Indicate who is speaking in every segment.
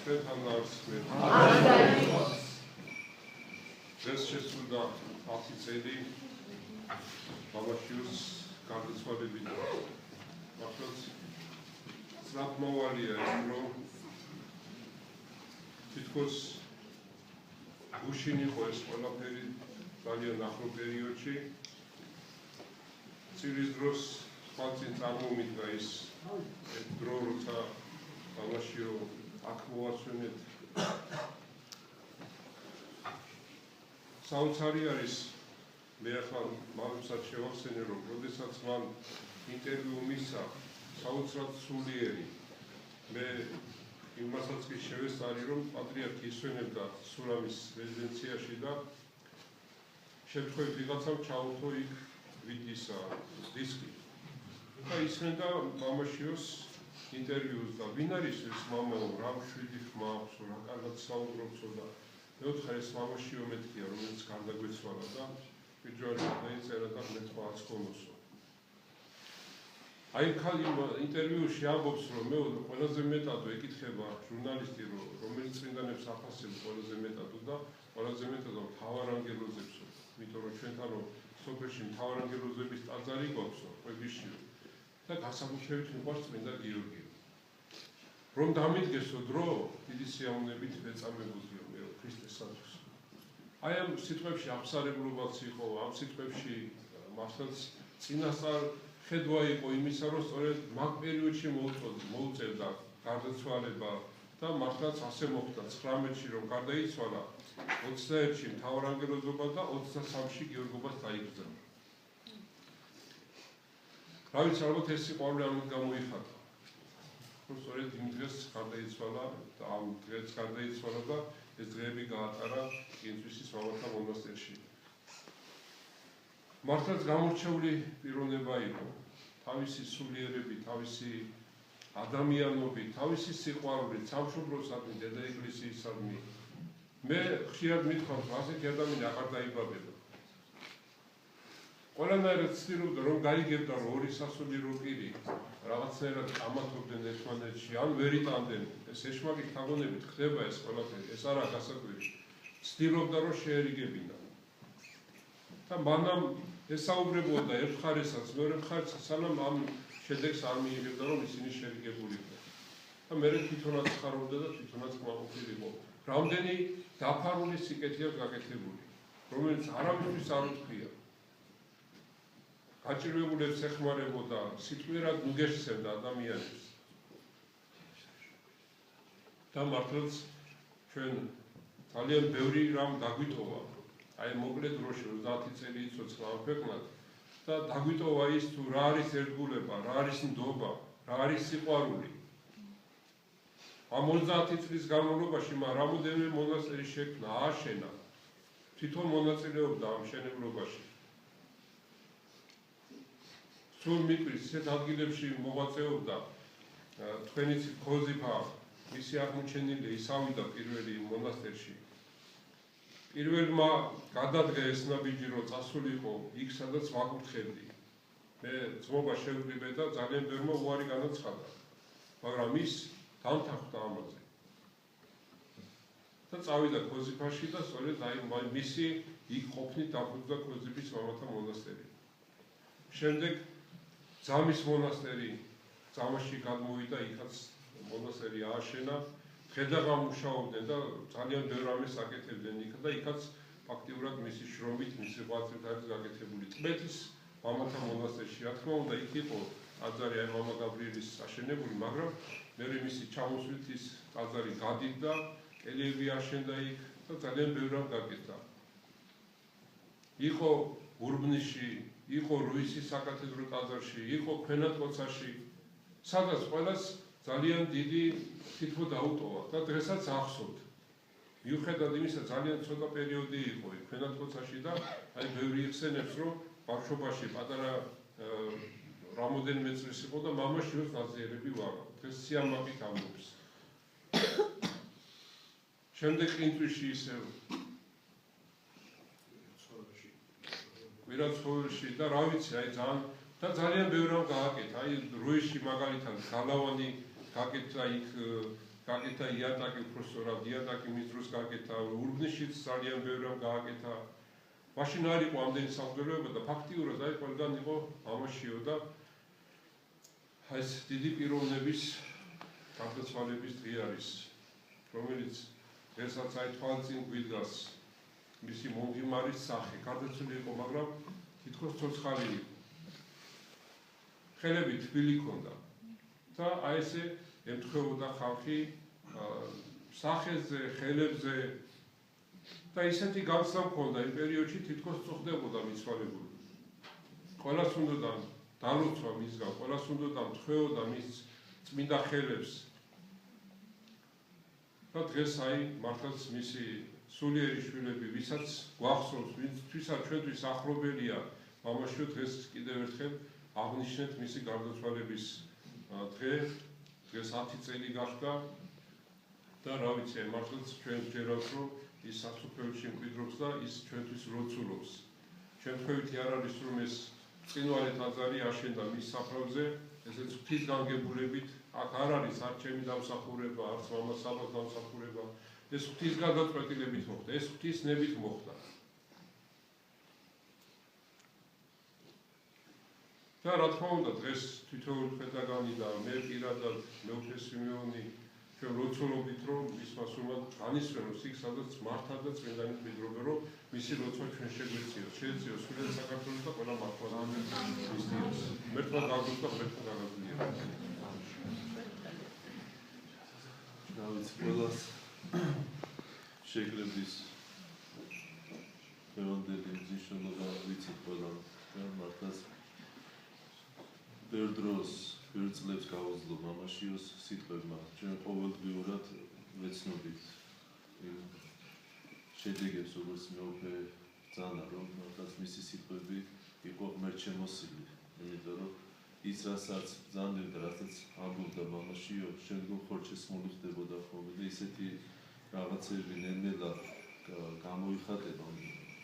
Speaker 1: ჩვენთან არის მე. ეს შესულდა 10 წელი ბაბაშვილს გარდაცვალებიდან. მართლაც სწრაფმოვალია ეს, რომ თითქოს გუშინ იყო ეს ყველაფერი ძალიან ახლო პერიოდში. წილის დროს ხალხი წარმომიდგა ის დრო, როცა ბაბაშვილო აქ მოასვენეთ. საოცარი არის, მე ახლა მაგასაც შევახსენე, რომ როდესაც მან ინტერვიუ მისცა, საოცრად სულიერი, მე იმასაც კი შევესწარი, რომ პატრიარქი ისვენებდა სურამის რეზიდენციაში და შემთხვევით ვიღაცამ ჩაუთო იქ ვიდისა დისკი. და ისვენდა მამაშიოს ინტერვიუს და ვინ არის ეს მამაო, რა მშვიდი ხმა აქვს, რა კარგად საუბრობსო და მეოთხე ეს მამაშიო მეთქია, რომელიც გარდაგვეცვალა და პირჯვარი დაიწერა და მე თქვაც ხომოსო. აი ხალ ინტერვიუში ამბობს, რომ მე ყველაზე მეტად ეკითხება ჟურნალისტი, რომელიც წინდანებს ახასიათებს ყველაზე მეტად და ყველაზე მეტად მთავარანგელოზებსო, იმიტომ რომ ჩვენთან სოფელში მთავარანგელოზების ტაძარი გვაქვსო, ყვებიში და გასაკუთრებით მიყვარს წმინდა გიორგი. რომ დამიდგესო დრო, დიდი სიამოვნებით ეწამებოდიო მე ქრისტესათვის. აი ამ სიტყვებში აფსარებლობაც იყო, ამ სიტყვებში მართლაც წინასწარ ხედვა იყო იმისა, რომ სწორედ მაგ პერიოდში მოუწევდა გარდაცვალება და მართლაც ასე მოხდა 19-ში რომ გარდაიცვალა, 21-ში მთავარანგელოზობა და 23-ში გიორგობას დაიბრძანა. რა ვიცი, ალბათ ეს სიყვარული ამით გამოიხატა. რომ სწორედ იმ დღეს გარდაიცვალა და ამ დღეს გარდაიცვალა და ეს დღეები გაატარა კინწვისის მამათა მონასტერში. მართლაც გამორჩეული პიროვნება იყო. თავისი სულიერებით, თავისი ადამიანობით, თავისი სიყვარულით, სამშობლოსადმი, დედა ეკლესიისადმი. მე ხშირად მithქვამს, ასეთი ადამიანი აღარ დაიბაბება. ყველანაირად ცდილობდა, რომ გაიგებდა, რომ ორი სასულიერო პირი რაღაცნაირად ამათობდნენ ერთმანეთში, ან ვერ იტანდნენ. ეს ეშმაკის თაღონებით ხდება ეს ყველაფერი, ეს არაა გასაკვირი. ცდილობდა, რომ შეერიგებინა. და მანამ ესაუბრებოდა ერთ მხარესაც, მეორე მხარესაც, სანამ ამ შედეგს არ მიიღებდა, რომ ისინი შერიგებულიყვნენ. და მე თვითონაც ხარობდა და თვითონაც კმაყოფილიყო. რამდენი დაფარული სიკეთეა გაკეთებული, რომელიც არავისთვის არ უთქვია. გაჭირვებულებს ეხმარებოდა, სიტყვიერად უგეშცემდა ადამიანებს. და მართლაც ჩვენ ძალიან ბევრი რამ დაგვიტოვა. აი მოკლე დროში 30 წელი იცოცხლა ამ ქვეყნად და დაგვიტოვა ის თუ რა არის ერთგულება, რა არის ნდობა, რა არის სიყვარული. ამ 30 წლის განმავლობაში მან რამოდენიმე მონასტერი შექმნა, ააშენა. თვითონ მონაწილეობდა ამ მშენებლობაში. სულ მიკვრის ისეთ ადგილებში მოღვაწეობდა, თქვენი ქოზიფა, მისი აღმოჩენილი ისავიდა პირველი მონასტერში. პირველმა გადადგა ეს ნაბიჯი, რომ წასულიყო იქ, სადაც ვაკურთხებდი. მე ძმობა შევკრიბე და ძალიან ბევრმა უარი განაცხადა, მაგრამ ის დამთანხმდა ამაზე. და წავიდა ქოზიფაში და სწორედ აი მისი იქ ყოფნით დაფუძნდა ქოზიფის მამათა მონასტერი. შემდეგ ძამის მონასტერი ძამაში გადმოვიდა, იქაც მონასტერი ააშენა. ხედაღამ მუშაობდნენ და ძალიან ბევრ რამეს აკეთებდნენ იქ და იქაც ფაქტიურად მისი შრომით, მისი ღვაწლით არის გაკეთებული. ტბეთის მამათა მონასტერში, რა თქმა უნდა, იქ იყო ტაძარი აი მამა გაბრიელის აშენებული, მაგრამ მერე მისი ჩამოსვლით ის ტაძარი გადიდდა, კედლები აშენდა იქ და ძალიან ბევრ რამ გაკეთდა. იყო ურბნისში, იყო რუისის საკათედრო ტაძარში, იყო ქვენატყოცაში, სადაც ყველას ძალიან დიდი თითო დაუტოვა და დღესაც ახსოვთ. მიუხედავად იმისა, ძალიან ცოტა პერიოდი იყო ქვენატყოცაში და აი ბევრი იხსენებს, რომ ბავშვობაში პატარა რამოდენიმე წლის იყო და მამაშიოს ნაზიერები ვარა. დღეს სიამაყით ამბობს. შემდეგ კინტვიში ისევ ვირაცხოველში და რა ვიცი, აი ძალიან ბევრი რამ გააკეთა. აი რუისში მაგალითად გალავანი გაკეთა, იქ გაკეთა იატაკი უბრალოდ იატაკი მის დროს გაკეთა ურბნიშიც ძალიან ბევრი რამ გააკეთა მაშინ არ იყო ამდენი სამღვდელოება და ფაქტიურად აი ყველგან იყო ამაშიო და ეს დიდი პიროვნების გარდაცვალების დღე არის რომელიც დღესაც აი თვალწინ გვიდგას მისი მომღიმარის სახე გარდაცვლილი იყო მაგრამ თითქოს ცოცხალი იყო ხელები თბილი ჰქონდა და აი ესე ემთხვეოდა ხალხი სახეზე, ხელებზე და ისეთი განცდა ჰქონდა იმ პერიოდში თითქოს წუხდებოდა მიცვალებული. ყველას უნდოდა დალოცვა მისგან, ყველას უნდოდა მთხვეოდა მის წმინდა ხელებს. და დღეს აი მართლაც მისი სულიერი შვილები, ვისაც გვახსოვს, ვისთვისაც ჩვენთვის ახლობელია, მამაშიო დღეს კიდევ ერთხელ აღნიშნეთ მისი გარდაცვალების დღე, დღეს 10 წელი გახდა და რა ვიცი, მართლაც ჩვენ ვჯერათ, რომ ის სასופელში მკვიდრობს და ის ჩვენთვის ლოცულობს. შემთხვევითი არ არის, რომ ეს წინვალი ტაძარი აშენდა მის საფლავზე, ესეც ღვთისგანგებულებით, აქ არ არის არც ჩემი დამსახურება, არც მამა საბას დამსახურება, ეს ღვთის გადაწყვეტილებით მოხდა, ეს ღვთის ნებით მოხდა. და რა თქმა უნდა, დღეს თითოეული παιδაგანი და მე პირადად მეუფე სიმეონი ჩვენ ლოცულობით, რომ მისმა სულმა განისვენოს იქ, სადაც მართა და წმინდანი მკვიდრობენ, რომ მისი ლოცვა ჩვენ შეგვეციოს, შეეციოს სულიერ საქართველოს და ყველა მართლმადიდებლს. მერთმა გაგუს და მერთმა გაგაძლიერა.
Speaker 2: დავით ყველას შეკრების პიროვნული მნიშვნელობა ვიცით ყველა და მართლაც ბევრ დროს, ბევრ წლებს გავაძლო მამაშიოს სიტყვებმა, ჩვენ ყოველდღიურად ვეცნობით შედეგებს, როგორც მეუფე ბრძანა, რომ მართლაც მისი სიტყვები იყო ღმერთშემოსილი, იმიტომ რომ ის რასაც ბრძანდებდა, რასაც ამბობდა მამაშიო, შემდგომ ხორჩესმული ხდებოდა ხოლმე და ისეთი რაღაცები ნელ-ნელა გამოიხატება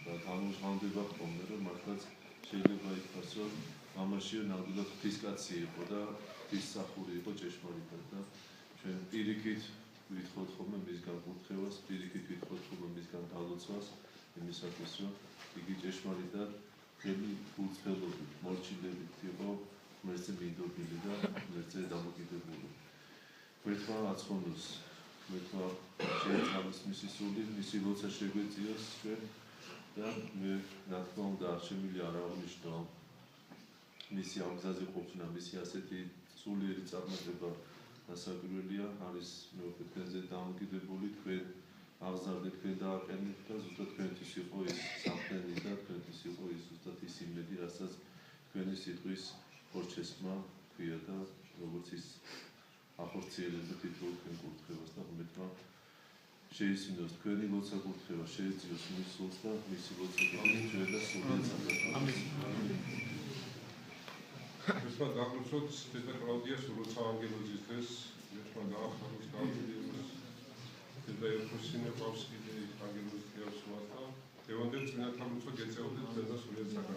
Speaker 2: და გამოჟღავდება ხოლმე, რომ მართლაც შეიძლება ითქვას, რომ მამაშიო ნამდვილად ღვთისკაცი იყო და ღვთისმსახური იყო ჭეშმარიტად და ჩვენ პირიქით ვითხოვთ ხოლმე მისგან კურთხევას, პირიქით ვითხოვთ ხოლმე მისგან დალოცვას, იმისათვის, რომ იგი ჭეშმარიტად მთელი გულწრფელობით, მორჩილებით იყო ღმერთზე მინდობილი და ღმერთზე დამოკიდებული. ღმერთმა აცხონოს, ღმერთმა შეეწამოს მისი სული, მისი ლოცვა შეგვეციოს ჩვენ და მე რა თქმა უნდა არ შემიძლია არ აღვნიშნო მისი ამ გზაზე ყოფნა, მისი ასეთი სულიერი წარმატება დასაკვირველია, არის მეუფე თქვენზე დამოკიდებული, თქვენ აღზარდეთ, თქვენ დააყენეთ და ზუსტად თქვენთვის იყო ის საფრენი და თქვენთვის იყო ის ზუსტად ის იმედი, რასაც თქვენი სიტყვის ხორჩესმა ქვია და როგორც ის ახორციელებდა თითოეულ თქვენ კურთხევას და ღმერთმა შეისმინოს თქვენი ლოცვა კურთხევა, შეეძიოს მის სულს და მისი ლოცვა ჩვენ და სულიერ საქართველოს.
Speaker 1: Questo da Cruzot, Teta Claudia, sullo Angelo Zistes, Yashmada, Carlos Teta Yosine Pavski, Angelo Zistes, Te wonder, Tina Cruzot gets out of the Sulia Saga.